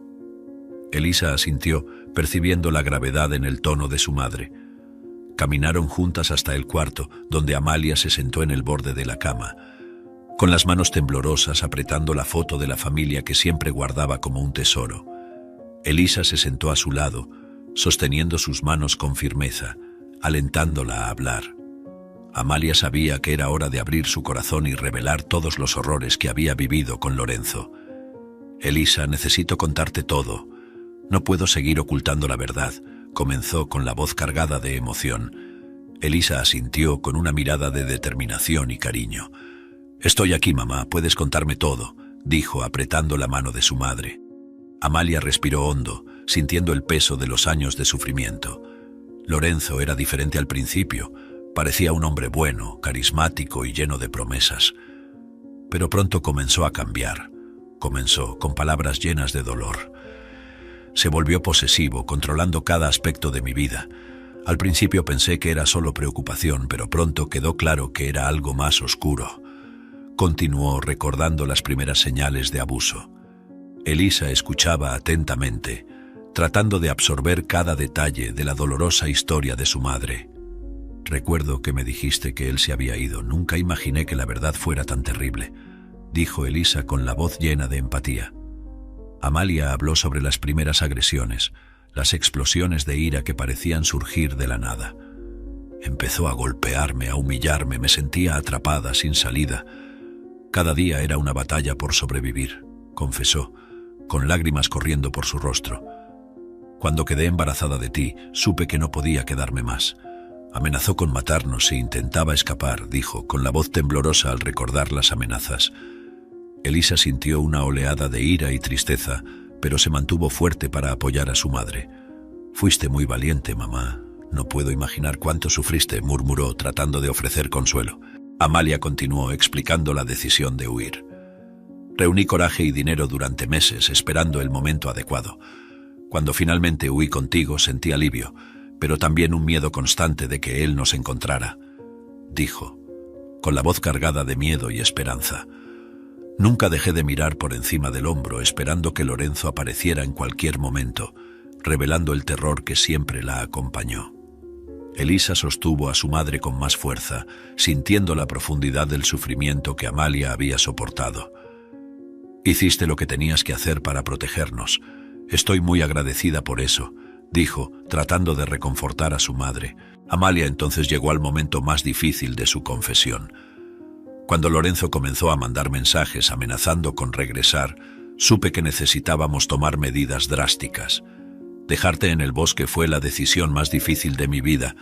Elisa asintió, percibiendo la gravedad en el tono de su madre. Caminaron juntas hasta el cuarto, donde Amalia se sentó en el borde de la cama, con las manos temblorosas apretando la foto de la familia que siempre guardaba como un tesoro. Elisa se sentó a su lado, sosteniendo sus manos con firmeza, alentándola a hablar. Amalia sabía que era hora de abrir su corazón y revelar todos los horrores que había vivido con Lorenzo. «Elisa, necesito contarte todo. No puedo seguir ocultando la verdad», comenzó con la voz cargada de emoción. Elisa asintió con una mirada de determinación y cariño. «Estoy aquí, mamá, puedes contarme todo», dijo apretando la mano de su madre. Amalia respiró hondo, sintiendo el peso de los años de sufrimiento. Lorenzo era diferente al principio. Parecía un hombre bueno, carismático y lleno de promesas. Pero pronto comenzó a cambiar. Comenzó con palabras llenas de dolor. Se volvió posesivo, controlando cada aspecto de mi vida. Al principio pensé que era solo preocupación, pero pronto quedó claro que era algo más oscuro. Continuó recordando las primeras señales de abuso. Elisa escuchaba atentamente, tratando de absorber cada detalle de la dolorosa historia de su madre. Recuerdo que me dijiste que él se había ido. Nunca imaginé que la verdad fuera tan terrible, dijo Elisa con la voz llena de empatía. Amalia habló sobre las primeras agresiones, las explosiones de ira que parecían surgir de la nada. Empezó a golpearme, a humillarme, me sentía atrapada, sin salida. Cada día era una batalla por sobrevivir, confesó, con lágrimas corriendo por su rostro. Cuando quedé embarazada de ti, supe que no podía quedarme más. Amenazó con matarnos si intentaba escapar, dijo, con la voz temblorosa al recordar las amenazas. Elisa sintió una oleada de ira y tristeza, pero se mantuvo fuerte para apoyar a su madre. Fuiste muy valiente, mamá. No puedo imaginar cuánto sufriste, murmuró, tratando de ofrecer consuelo. Amalia continuó explicando la decisión de huir. Reuní coraje y dinero durante meses, esperando el momento adecuado. Cuando finalmente huí contigo, sentí alivio, pero también un miedo constante de que él nos encontrara, dijo, con la voz cargada de miedo y esperanza. Nunca dejé de mirar por encima del hombro, esperando que Lorenzo apareciera en cualquier momento, revelando el terror que siempre la acompañó. Elisa sostuvo a su madre con más fuerza, sintiendo la profundidad del sufrimiento que Amalia había soportado. Hiciste lo que tenías que hacer para protegernos. Estoy muy agradecida por eso, dijo, tratando de reconfortar a su madre. Amalia entonces llegó al momento más difícil de su confesión. Cuando Lorenzo comenzó a mandar mensajes amenazando con regresar, supe que necesitábamos tomar medidas drásticas. Dejarte en el bosque fue la decisión más difícil de mi vida,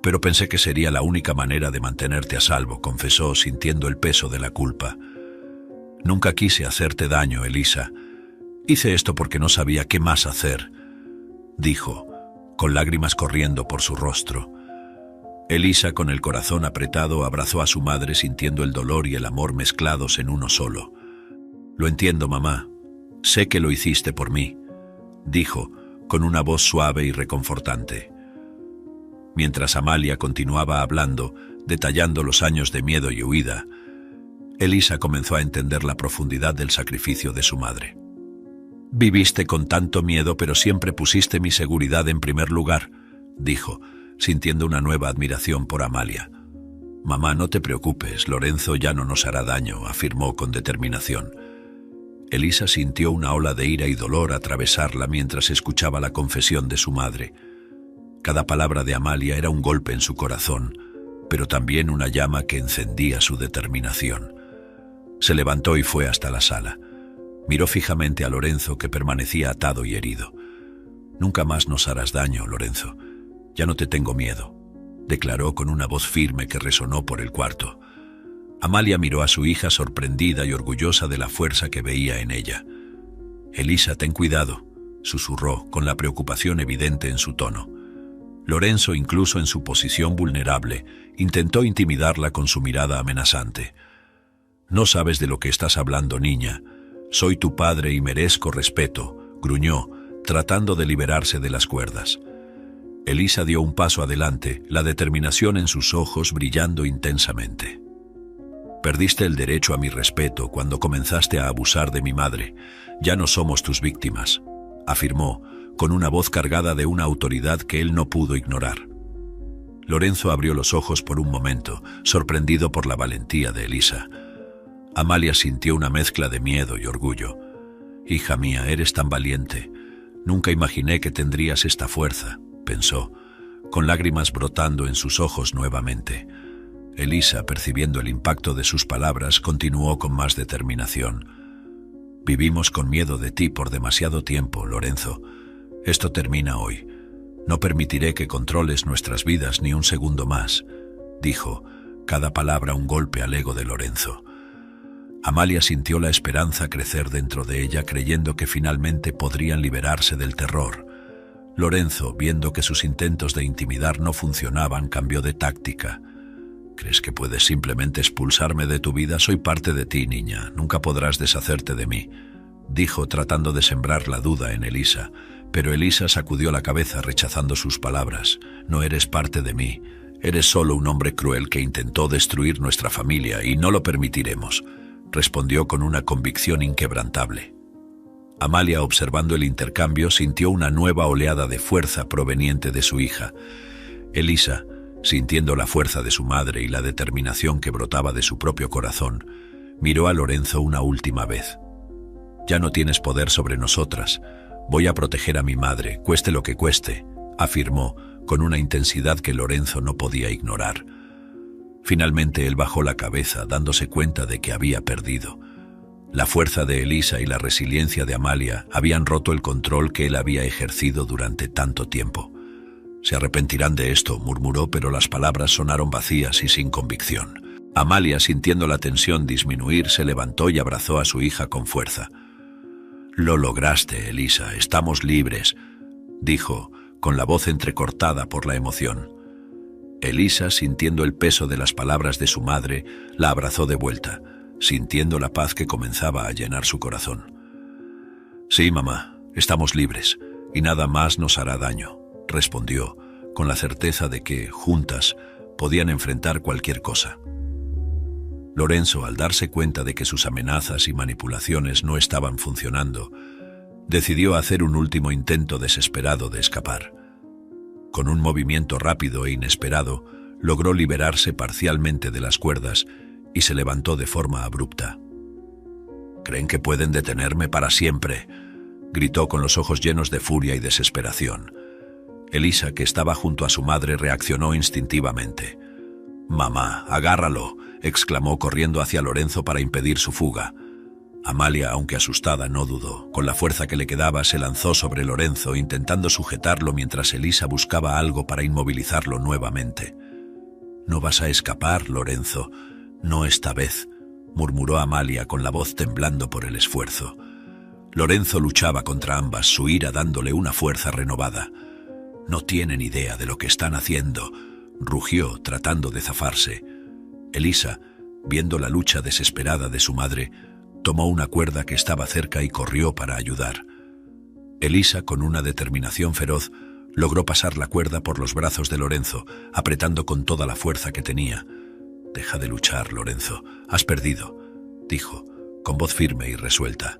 pero pensé que sería la única manera de mantenerte a salvo, confesó, sintiendo el peso de la culpa. Nunca quise hacerte daño, Elisa. Hice esto porque no sabía qué más hacer, dijo, con lágrimas corriendo por su rostro. Elisa, con el corazón apretado, abrazó a su madre sintiendo el dolor y el amor mezclados en uno solo. Lo entiendo, mamá. Sé que lo hiciste por mí, dijo, con una voz suave y reconfortante. Mientras Amalia continuaba hablando, detallando los años de miedo y huida, Elisa comenzó a entender la profundidad del sacrificio de su madre. Viviste con tanto miedo, pero siempre pusiste mi seguridad en primer lugar, dijo, sintiendo una nueva admiración por Amalia. Mamá, no te preocupes, Lorenzo ya no nos hará daño, afirmó con determinación. Elisa sintió una ola de ira y dolor atravesarla mientras escuchaba la confesión de su madre. Cada palabra de Amalia era un golpe en su corazón, pero también una llama que encendía su determinación. Se levantó y fue hasta la sala. Miró fijamente a Lorenzo, que permanecía atado y herido. Nunca más nos harás daño, Lorenzo. Ya no te tengo miedo, declaró con una voz firme que resonó por el cuarto. Amalia miró a su hija sorprendida y orgullosa de la fuerza que veía en ella. Elisa, ten cuidado, susurró, con la preocupación evidente en su tono. Lorenzo, incluso en su posición vulnerable, intentó intimidarla con su mirada amenazante. No sabes de lo que estás hablando, niña. Soy tu padre y merezco respeto, gruñó, tratando de liberarse de las cuerdas. Elisa dio un paso adelante, la determinación en sus ojos brillando intensamente. Perdiste el derecho a mi respeto cuando comenzaste a abusar de mi madre. Ya no somos tus víctimas, afirmó, con una voz cargada de una autoridad que él no pudo ignorar. Lorenzo abrió los ojos por un momento, sorprendido por la valentía de Elisa. Amalia sintió una mezcla de miedo y orgullo. Hija mía, eres tan valiente. Nunca imaginé que tendrías esta fuerza, pensó, con lágrimas brotando en sus ojos nuevamente. Elisa, percibiendo el impacto de sus palabras, continuó con más determinación. Vivimos con miedo de ti por demasiado tiempo, Lorenzo. Esto termina hoy. No permitiré que controles nuestras vidas ni un segundo más, dijo, cada palabra un golpe al ego de Lorenzo. Amalia sintió la esperanza crecer dentro de ella, creyendo que finalmente podrían liberarse del terror. Lorenzo, viendo que sus intentos de intimidar no funcionaban, cambió de táctica. ¿Crees que puedes simplemente expulsarme de tu vida? Soy parte de ti, niña. Nunca podrás deshacerte de mí, dijo, tratando de sembrar la duda en Elisa. Pero Elisa sacudió la cabeza, rechazando sus palabras. No eres parte de mí. Eres solo un hombre cruel que intentó destruir nuestra familia y no lo permitiremos, respondió con una convicción inquebrantable. Amalia, observando el intercambio, sintió una nueva oleada de fuerza proveniente de su hija. Elisa, Sintiendo la fuerza de su madre y la determinación que brotaba de su propio corazón, miró a Lorenzo una última vez. «Ya no tienes poder sobre nosotras. Voy a proteger a mi madre, cueste lo que cueste», afirmó con una intensidad que Lorenzo no podía ignorar. Finalmente él bajó la cabeza, dándose cuenta de que había perdido. La fuerza de Elisa y la resiliencia de Amalia habían roto el control que él había ejercido durante tanto tiempo. «Se arrepentirán de esto», murmuró, pero las palabras sonaron vacías y sin convicción. Amalia, sintiendo la tensión disminuir, se levantó y abrazó a su hija con fuerza. «Lo lograste, Elisa, estamos libres», dijo, con la voz entrecortada por la emoción. Elisa, sintiendo el peso de las palabras de su madre, la abrazó de vuelta, sintiendo la paz que comenzaba a llenar su corazón. «Sí, mamá, estamos libres, y nada más nos hará daño», respondió, con la certeza de que, juntas, podían enfrentar cualquier cosa. Lorenzo, al darse cuenta de que sus amenazas y manipulaciones no estaban funcionando, decidió hacer un último intento desesperado de escapar. Con un movimiento rápido e inesperado, logró liberarse parcialmente de las cuerdas y se levantó de forma abrupta. «¿Creen que pueden detenerme para siempre?», gritó con los ojos llenos de furia y desesperación. Elisa, que estaba junto a su madre, reaccionó instintivamente. «Mamá, agárralo», exclamó corriendo hacia Lorenzo para impedir su fuga. Amalia, aunque asustada, no dudó. Con la fuerza que le quedaba, se lanzó sobre Lorenzo, intentando sujetarlo mientras Elisa buscaba algo para inmovilizarlo nuevamente. «No vas a escapar, Lorenzo, no esta vez», murmuró Amalia con la voz temblando por el esfuerzo. Lorenzo luchaba contra ambas, su ira dándole una fuerza renovada. «No tienen idea de lo que están haciendo», rugió, tratando de zafarse. Elisa, viendo la lucha desesperada de su madre, tomó una cuerda que estaba cerca y corrió para ayudar. Elisa, con una determinación feroz, logró pasar la cuerda por los brazos de Lorenzo, apretando con toda la fuerza que tenía. «Deja de luchar, Lorenzo, has perdido», dijo, con voz firme y resuelta.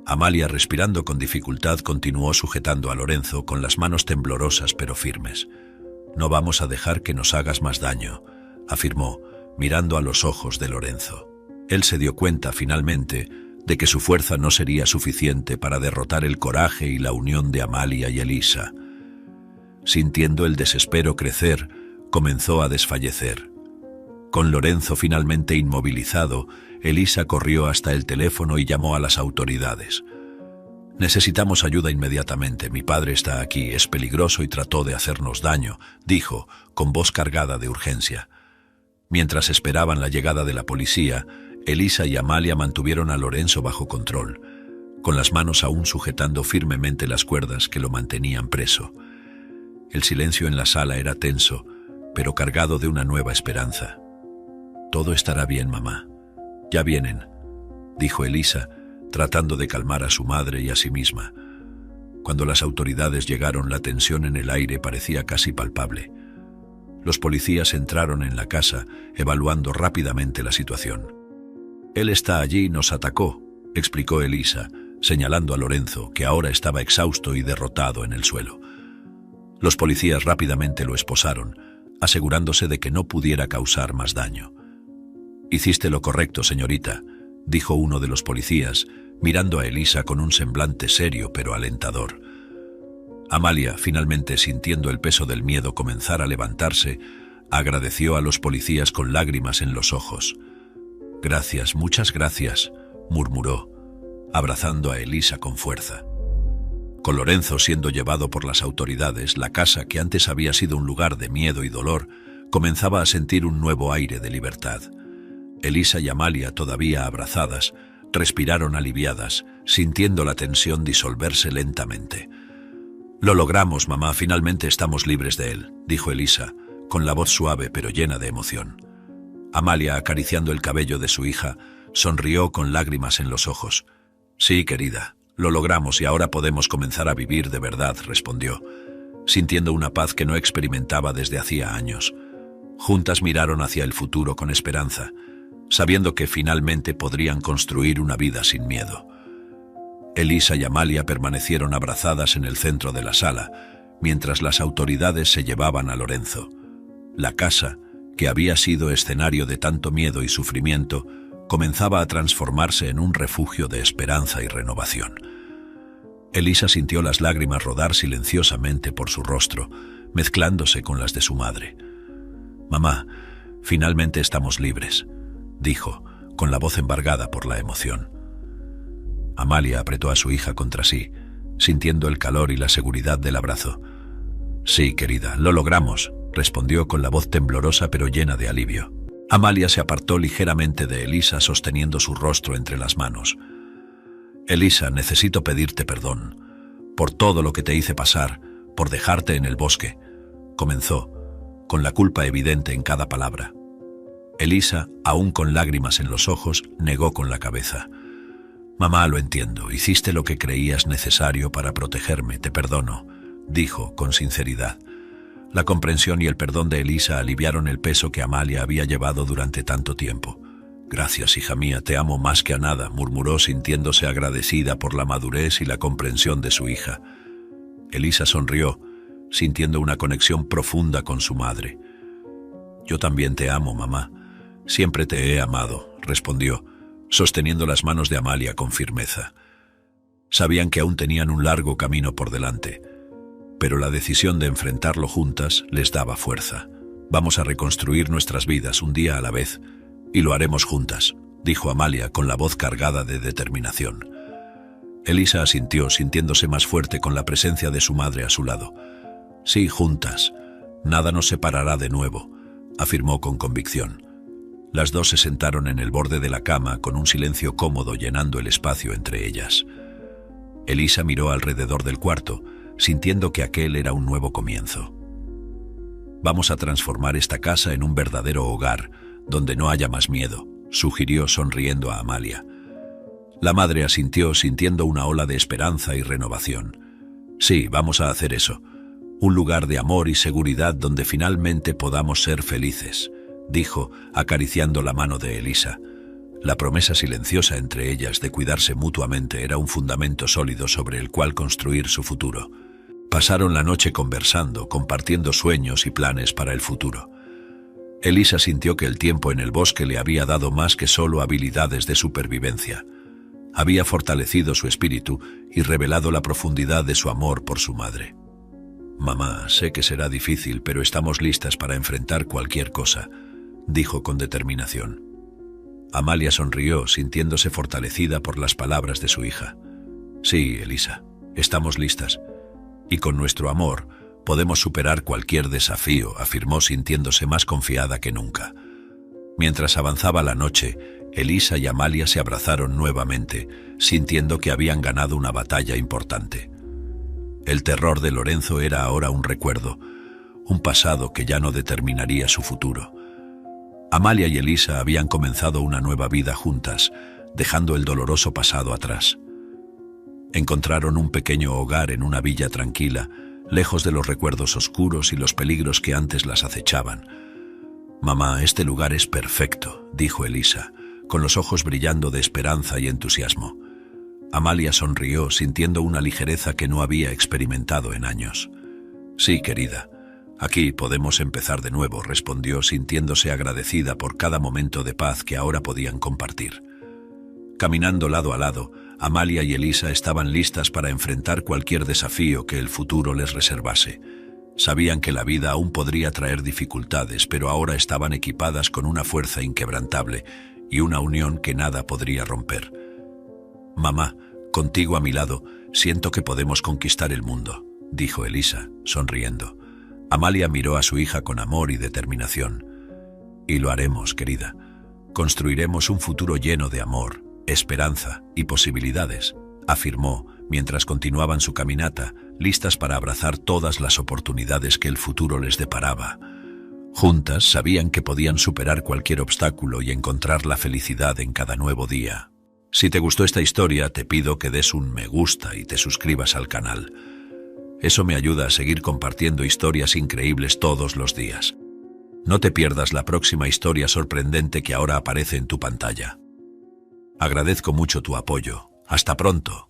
Amalia, respirando con dificultad, continuó sujetando a Lorenzo con las manos temblorosas pero firmes. «No vamos a dejar que nos hagas más daño», afirmó, mirando a los ojos de Lorenzo. Él se dio cuenta, finalmente, de que su fuerza no sería suficiente para derrotar el coraje y la unión de Amalia y Elisa. Sintiendo el desespero crecer, comenzó a desfallecer. Con Lorenzo finalmente inmovilizado, Elisa corrió hasta el teléfono y llamó a las autoridades. «Necesitamos ayuda inmediatamente. Mi padre está aquí, es peligroso y trató de hacernos daño», dijo, con voz cargada de urgencia. Mientras esperaban la llegada de la policía, Elisa y Amalia mantuvieron a Lorenzo bajo control, con las manos aún sujetando firmemente las cuerdas que lo mantenían preso. El silencio en la sala era tenso, pero cargado de una nueva esperanza. «Todo estará bien, mamá. Ya vienen», dijo Elisa, tratando de calmar a su madre y a sí misma. Cuando las autoridades llegaron, la tensión en el aire parecía casi palpable. Los policías entraron en la casa, evaluando rápidamente la situación. «Él está allí y nos atacó», explicó Elisa, señalando a Lorenzo, que ahora estaba exhausto y derrotado en el suelo. Los policías rápidamente lo esposaron, asegurándose de que no pudiera causar más daño. «Hiciste lo correcto, señorita», dijo uno de los policías, mirando a Elisa con un semblante serio pero alentador. Amalia, finalmente sintiendo el peso del miedo comenzar a levantarse, agradeció a los policías con lágrimas en los ojos. «Gracias, muchas gracias», murmuró, abrazando a Elisa con fuerza. Con Lorenzo siendo llevado por las autoridades, la casa, que antes había sido un lugar de miedo y dolor, comenzaba a sentir un nuevo aire de libertad. Elisa y Amalia, todavía abrazadas, respiraron aliviadas, sintiendo la tensión disolverse lentamente. «Lo logramos, mamá, finalmente estamos libres de él», dijo Elisa, con la voz suave pero llena de emoción. Amalia, acariciando el cabello de su hija, sonrió con lágrimas en los ojos. «Sí, querida, lo logramos y ahora podemos comenzar a vivir de verdad», respondió, sintiendo una paz que no experimentaba desde hacía años. Juntas miraron hacia el futuro con esperanza, sabiendo que finalmente podrían construir una vida sin miedo. Elisa y Amalia permanecieron abrazadas en el centro de la sala, mientras las autoridades se llevaban a Lorenzo. La casa, que había sido escenario de tanto miedo y sufrimiento, comenzaba a transformarse en un refugio de esperanza y renovación. Elisa sintió las lágrimas rodar silenciosamente por su rostro, mezclándose con las de su madre. «Mamá, finalmente estamos libres», dijo, con la voz embargada por la emoción. Amalia apretó a su hija contra sí, sintiendo el calor y la seguridad del abrazo. «Sí, querida, lo logramos», respondió con la voz temblorosa pero llena de alivio. Amalia se apartó ligeramente de Elisa, sosteniendo su rostro entre las manos. «Elisa, necesito pedirte perdón por todo lo que te hice pasar, por dejarte en el bosque», comenzó, con la culpa evidente en cada palabra. Elisa, aún con lágrimas en los ojos, negó con la cabeza. «Mamá, lo entiendo, hiciste lo que creías necesario para protegerme, te perdono», dijo con sinceridad. La comprensión y el perdón de Elisa aliviaron el peso que Amalia había llevado durante tanto tiempo. «Gracias, hija mía, te amo más que a nada», murmuró sintiéndose agradecida por la madurez y la comprensión de su hija. Elisa sonrió, sintiendo una conexión profunda con su madre. «Yo también te amo, mamá. Siempre te he amado», respondió, sosteniendo las manos de Amalia con firmeza. Sabían que aún tenían un largo camino por delante, pero la decisión de enfrentarlo juntas les daba fuerza. «Vamos a reconstruir nuestras vidas un día a la vez, y lo haremos juntas», dijo Amalia con la voz cargada de determinación. Elisa asintió, sintiéndose más fuerte con la presencia de su madre a su lado. «Sí, juntas. Nada nos separará de nuevo», afirmó con convicción. Las dos se sentaron en el borde de la cama con un silencio cómodo llenando el espacio entre ellas. Elisa miró alrededor del cuarto, sintiendo que aquel era un nuevo comienzo. «Vamos a transformar esta casa en un verdadero hogar, donde no haya más miedo», sugirió sonriendo a Amalia. La madre asintió, sintiendo una ola de esperanza y renovación. «Sí, vamos a hacer eso. Un lugar de amor y seguridad donde finalmente podamos ser felices», dijo, acariciando la mano de Elisa. La promesa silenciosa entre ellas de cuidarse mutuamente era un fundamento sólido sobre el cual construir su futuro. Pasaron la noche conversando, compartiendo sueños y planes para el futuro. Elisa sintió que el tiempo en el bosque le había dado más que solo habilidades de supervivencia. Había fortalecido su espíritu y revelado la profundidad de su amor por su madre. «Mamá, sé que será difícil, pero estamos listas para enfrentar cualquier cosa», dijo con determinación. Amalia sonrió, sintiéndose fortalecida por las palabras de su hija. «Sí, Elisa, estamos listas. Y con nuestro amor podemos superar cualquier desafío», afirmó sintiéndose más confiada que nunca. Mientras avanzaba la noche, Elisa y Amalia se abrazaron nuevamente, sintiendo que habían ganado una batalla importante. El terror de Lorenzo era ahora un recuerdo, un pasado que ya no determinaría su futuro. Amalia y Elisa habían comenzado una nueva vida juntas, dejando el doloroso pasado atrás. Encontraron un pequeño hogar en una villa tranquila, lejos de los recuerdos oscuros y los peligros que antes las acechaban. «Mamá, este lugar es perfecto», dijo Elisa, con los ojos brillando de esperanza y entusiasmo. Amalia sonrió, sintiendo una ligereza que no había experimentado en años. «Sí, querida, aquí podemos empezar de nuevo», respondió, sintiéndose agradecida por cada momento de paz que ahora podían compartir. Caminando lado a lado, Amalia y Elisa estaban listas para enfrentar cualquier desafío que el futuro les reservase. Sabían que la vida aún podría traer dificultades, pero ahora estaban equipadas con una fuerza inquebrantable y una unión que nada podría romper. «Mamá, contigo a mi lado, siento que podemos conquistar el mundo», dijo Elisa, sonriendo. Amalia miró a su hija con amor y determinación. «Y lo haremos, querida. Construiremos un futuro lleno de amor, esperanza y posibilidades», afirmó, mientras continuaban su caminata, listas para abrazar todas las oportunidades que el futuro les deparaba. Juntas sabían que podían superar cualquier obstáculo y encontrar la felicidad en cada nuevo día. Si te gustó esta historia, te pido que des un me gusta y te suscribas al canal. Eso me ayuda a seguir compartiendo historias increíbles todos los días. No te pierdas la próxima historia sorprendente que ahora aparece en tu pantalla. Agradezco mucho tu apoyo. Hasta pronto.